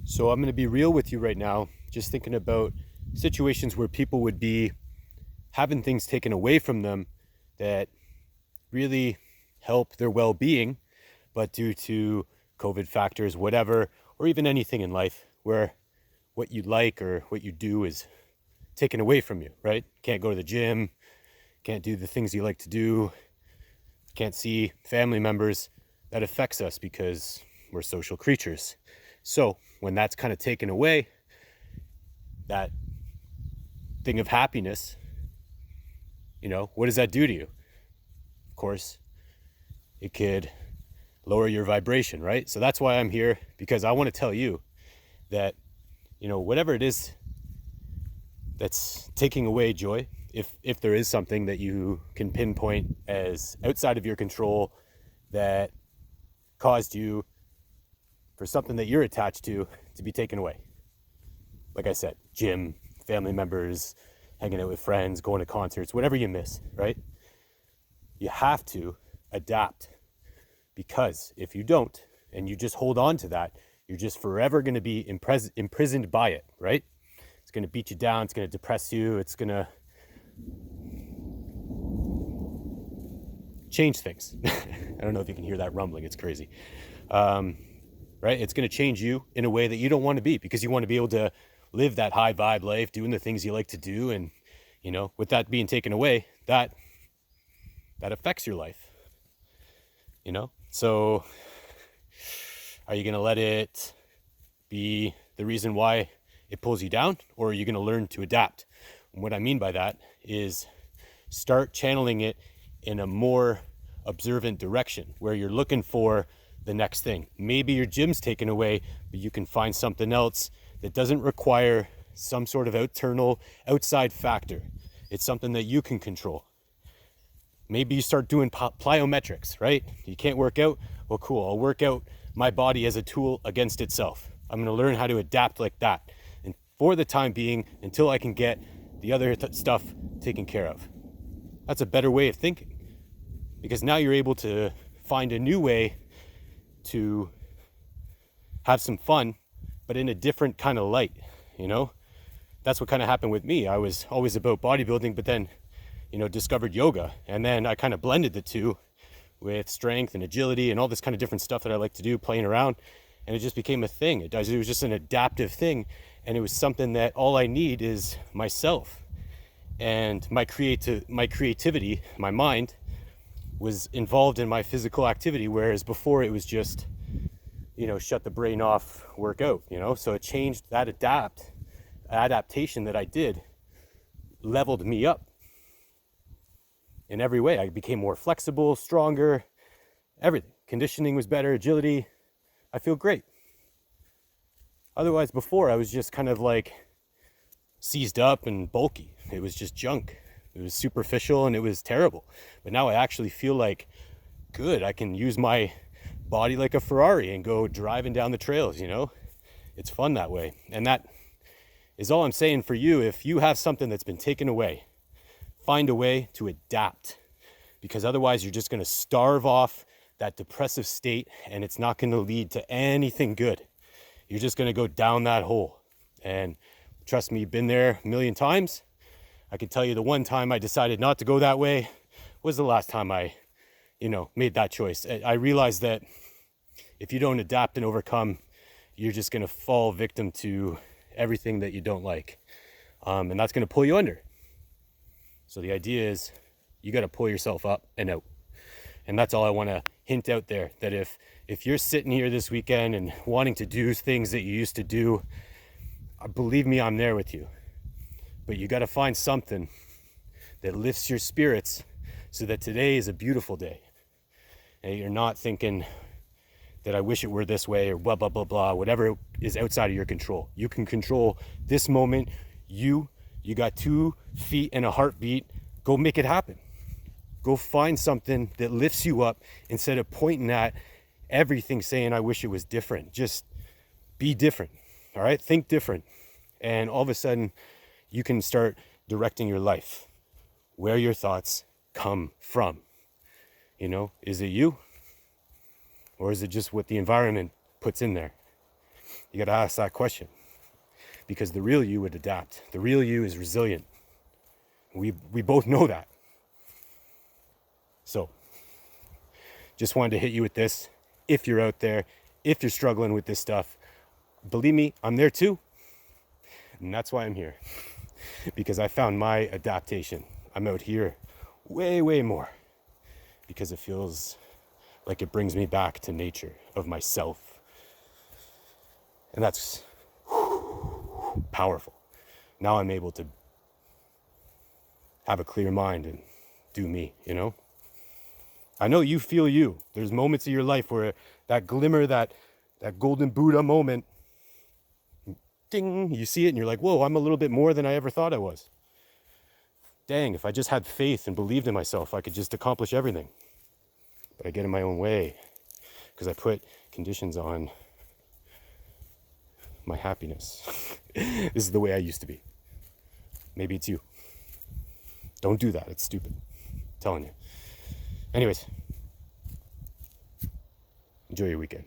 So I'm going to be real with you right now, just thinking about situations where people would be having things taken away from them that really help their well-being, but due to COVID factors, whatever, or even anything in life where what you like or what you do is taken away from you, right? Can't go to the gym, can't do the things you like to do, can't see family members. That affects us because we're social creatures. So when that's kind of taken away, that thing of happiness, what does that do to you? Of course, it could lower your vibration, right? So that's why I'm here, because I want to tell you that, whatever it is that's taking away joy, if there is something that you can pinpoint as outside of your control that caused you, for something that you're attached to be taken away. Like I said, gym, family members, hanging out with friends, going to concerts, whatever you miss, right? You have to adapt, because if you don't and you just hold on to that, you're just forever going to be imprisoned by it, right? It's going to beat you down. It's going to depress you. It's going to change things. I don't know if you can hear that rumbling. It's crazy. Right? It's going to change you in a way that you don't want to be, because you want to be able to live that high vibe life, doing the things you like to do. And, with that being taken away, that affects your life, So are you going to let it be the reason why it pulls you down, or are you going to learn to adapt? And what I mean by that is start channeling it in a more observant direction where you're looking for the next thing. Maybe your gym's taken away, but you can find something else that doesn't require some sort of outside factor. It's something that you can control. Maybe you start doing plyometrics, right? You can't work out? Well, cool. I'll work out my body as a tool against itself. I'm going to learn how to adapt like that. And for the time being, until I can get the other stuff taken care of. That's a better way of thinking, because now you're able to find a new way to have some fun, but in a different kind of light, That's what kind of happened with me. I was always about bodybuilding, but then, discovered yoga. And then I kind of blended the two with strength and agility and all this kind of different stuff that I like to do, playing around. And it just became a thing. It was just an adaptive thing. And it was something that all I need is myself. And my creativity, my mind, was involved in my physical activity, whereas before it was just, shut the brain off, work out, So it changed. That adaptation that I did leveled me up in every way. I became more flexible, stronger, everything. Conditioning was better, agility. I feel great. Otherwise, before I was just kind of like seized up and bulky. It was just junk. It was superficial and it was terrible. But now I actually feel like good. I can use my body like a Ferrari and go driving down the trails, It's fun that way. And that is all I'm saying for you. If you have something that's been taken away, find a way to adapt, because otherwise you're just going to starve off that depressive state, and it's not going to lead to anything good. You're just going to go down that hole. And trust me, been there a million times. I can tell you the one time I decided not to go that way was the last time I, made that choice. I realized that if you don't adapt and overcome, you're just going to fall victim to everything that you don't like. And that's going to pull you under. So the idea is you got to pull yourself up and out. And that's all I want to hint out there, that if you're sitting here this weekend and wanting to do things that you used to do, believe me, I'm there with you. But you got to find something that lifts your spirits so that today is a beautiful day. And you're not thinking that I wish it were this way or blah, blah, blah, blah, whatever is outside of your control. You can control this moment. You got 2 feet and a heartbeat. Go make it happen. Go find something that lifts you up instead of pointing at everything saying, I wish it was different. Just be different. All right? Think different. And all of a sudden, you can start directing your life where your thoughts come from. Is it you? Or is it just what the environment puts in there? You got to ask that question, because the real you would adapt. The real you is resilient. We both know that. So just wanted to hit you with this. If you're out there, if you're struggling with this stuff, believe me, I'm there too. And that's why I'm here, because I found my adaptation. I'm out here way, way more, because it feels like it brings me back to nature of myself. And that's powerful. Now I'm able to have a clear mind and do me, you know? I know you feel you. There's moments of your life where that glimmer, that golden Buddha moment, ding, you see it and you're like, whoa, I'm a little bit more than I ever thought I was. Dang, if I just had faith and believed in myself, I could just accomplish everything. But I get in my own way because I put conditions on my happiness. This is the way I used to be. Maybe it's you. Don't do that. It's stupid. I'm telling you. Anyways, enjoy your weekend.